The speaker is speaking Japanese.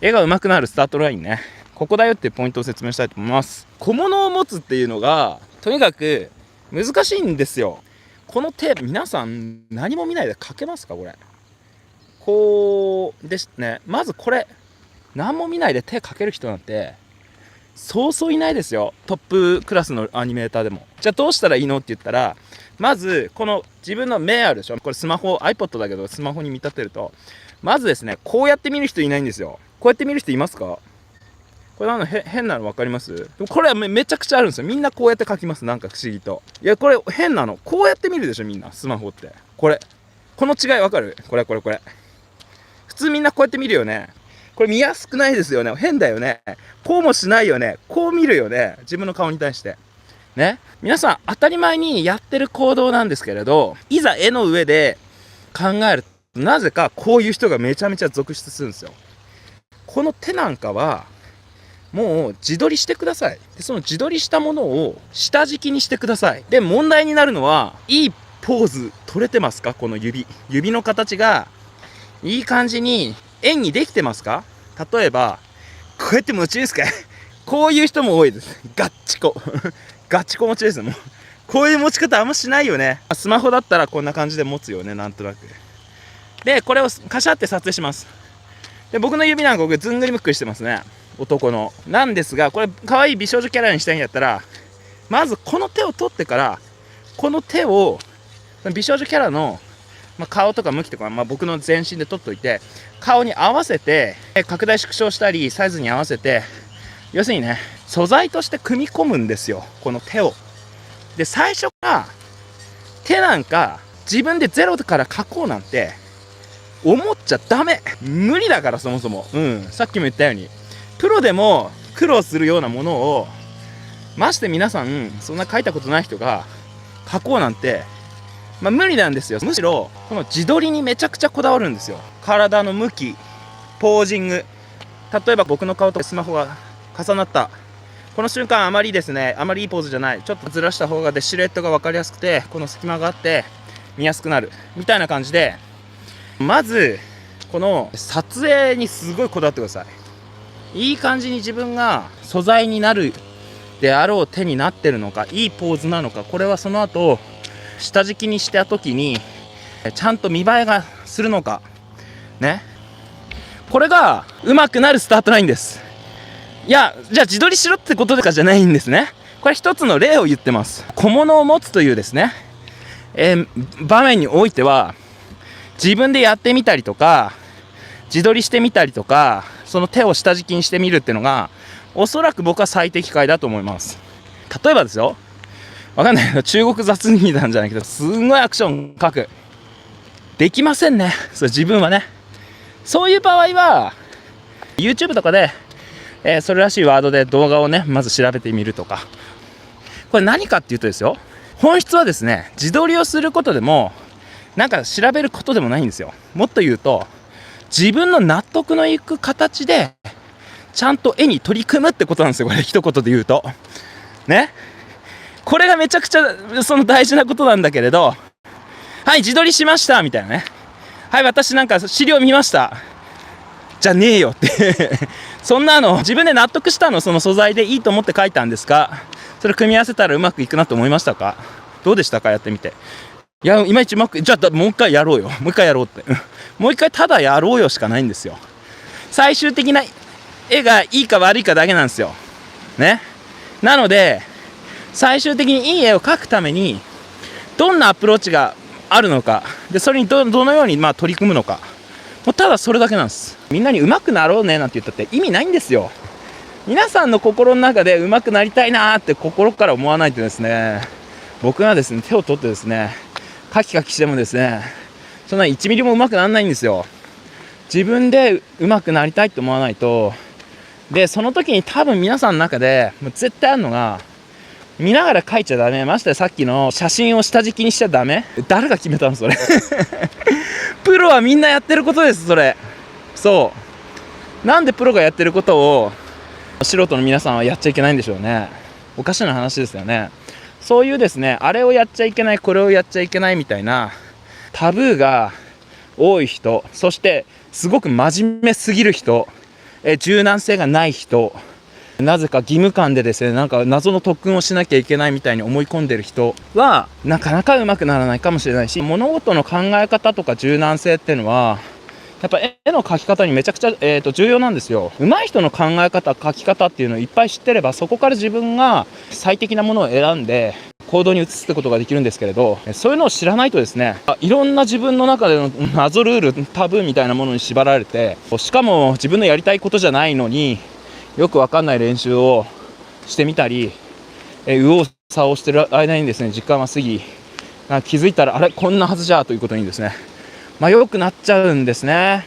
絵が上手くなるスタートラインね。ここだよっていうポイントを説明したいと思います。小物を持つっていうのがとにかく難しいんですよ。この手、皆さん何も見ないで描けますか？これこうですね。まずこれ何も見ないで手描ける人なんてそうそういないですよ。トップクラスのアニメーターでも。じゃあどうしたらいいのって言ったら、まずこの自分の目あるでしょ。これスマホ iPod だけどスマホに見立てると、まずですね、こうやって見る人いないんですよ。こうやって見る人いますか？これ変なの分かります？でもこれはめちゃくちゃあるんですよ。みんなこうやって描きます。なんか不思議と。いやこれ変なの。こうやって見るでしょみんなスマホって。この違い分かる？これ普通みんなこうやって見るよね。これ見やすくないですよね。変だよね。こうもしないよね。こう見るよね。自分の顔に対してね。皆さん当たり前にやってる行動なんですけれど、いざ絵の上で考えるとなぜかこういう人がめちゃめちゃ続出するんですよ。この手なんかはもう自撮りしてください。でその自撮りしたものを下敷きにしてください。で問題になるのは、いいポーズ取れてますか？この指の形がいい感じに円にできてますか？例えばこうやって持ちですか？こういう人も多いです。ガッチコガッチコ持ちです。もうこういう持ち方あんましないよね。スマホだったらこんな感じで持つよね、なんとなく。でこれをカシャって撮影します。で僕の指なんか僕ずんぐりむっくりしてますね、男の。なんですが、これ可愛い美少女キャラにしたいんだったら、まずこの手を取ってから、この手を美少女キャラの顔とか向きとか、僕の全身で撮っといて、顔に合わせて拡大縮小したりサイズに合わせて、要するにね、素材として組み込むんですよ、この手を。で最初から手なんか自分でゼロから描こうなんて思っちゃダメ。無理だから、そもそも。さっきも言ったようにプロでも苦労するようなものを、まして皆さんそんな描いたことない人が描こうなんて無理なんですよ。むしろこの自撮りにめちゃくちゃこだわるんですよ。体の向き、ポージング。例えば僕の顔とスマホが重なった、この瞬間あまりいいポーズじゃない、ちょっとずらした方がでシルエットが分かりやすくて、この隙間があって見やすくなるみたいな感じで、まずこの撮影にすごいこだわってください。いい感じに自分が素材になるであろう手になってるのか、いいポーズなのか、これはその後下敷きにした時にちゃんと見栄えがするのかね。これが上手くなるスタートラインです。いやじゃあ自撮りしろってこととかじゃないんですね。これ一つの例を言ってます。小物を持つというですね、場面においては自分でやってみたりとか、自撮りしてみたりとか、その手を下敷きにしてみるっていうのがおそらく僕は最適解だと思います。例えばですよ、わかんないけど中国雑技なんじゃないけど、すんごいアクション描く、できませんね、それ自分はね。そういう場合は YouTube とかで、それらしいワードで動画をねまず調べてみるとか。これ何かっていうとですよ、本質はですね、自撮りをすることでもなんか調べることでもないんですよ。もっと言うと、自分の納得のいく形でちゃんと絵に取り組むってことなんですよ。これ一言で言うとね。これがめちゃくちゃその大事なことなんだけれど、はい自撮りしましたみたいなね、はい私なんか資料見ましたじゃねえよってそんなの自分で納得したの、その素材でいいと思って書いたんですか？それ組み合わせたらうまくいくなと思いましたか？どうでしたか？やってみて。いやいまいちうまく、じゃあもう一回やろうよ、もう一回やろうってもう一回ただやろうよしかないんですよ。最終的な絵がいいか悪いかだけなんですよね。なので最終的にいい絵を描くためにどんなアプローチがあるのかで、それに どのように取り組むのか、もうただそれだけなんです。みんなに上手くなろうねなんて言ったって意味ないんですよ。皆さんの心の中で上手くなりたいなーって心から思わないとですね、僕がですね手を取ってですねカキカキしてもですね、そんな1ミリも上手くならないんですよ。自分で上手くなりたいと思わないと。でその時に多分皆さんの中でもう絶対あるのが、見ながら描いちゃダメ。ましてさっきの写真を下敷きにしちゃダメ。誰が決めたのそれプロはみんなやってることです、それ。そうなんでプロがやってることを素人の皆さんはやっちゃいけないんでしょうね。おかしな話ですよね。そういうですね、あれをやっちゃいけない、これをやっちゃいけないみたいなタブーが多い人、そしてすごく真面目すぎる人柔軟性がない人、なぜか義務感でですね、なんか謎の特訓をしなきゃいけないみたいに思い込んでる人はなかなかうまくならないかもしれないし、物事の考え方とか柔軟性っていうのはやっぱ絵の描き方にめちゃくちゃ、重要なんですよ。上手い人の考え方、描き方っていうのをいっぱい知ってれば、そこから自分が最適なものを選んで行動に移すってことができるんですけれど、そういうのを知らないとですね、いろんな自分の中での謎ルール、タブーみたいなものに縛られて、しかも自分のやりたいことじゃないのによくわかんない練習をしてみたり、右往左往してる間にですね、時間は過ぎ、気づいたらあれこんなはずじゃということにですね、良くなっちゃうんですね。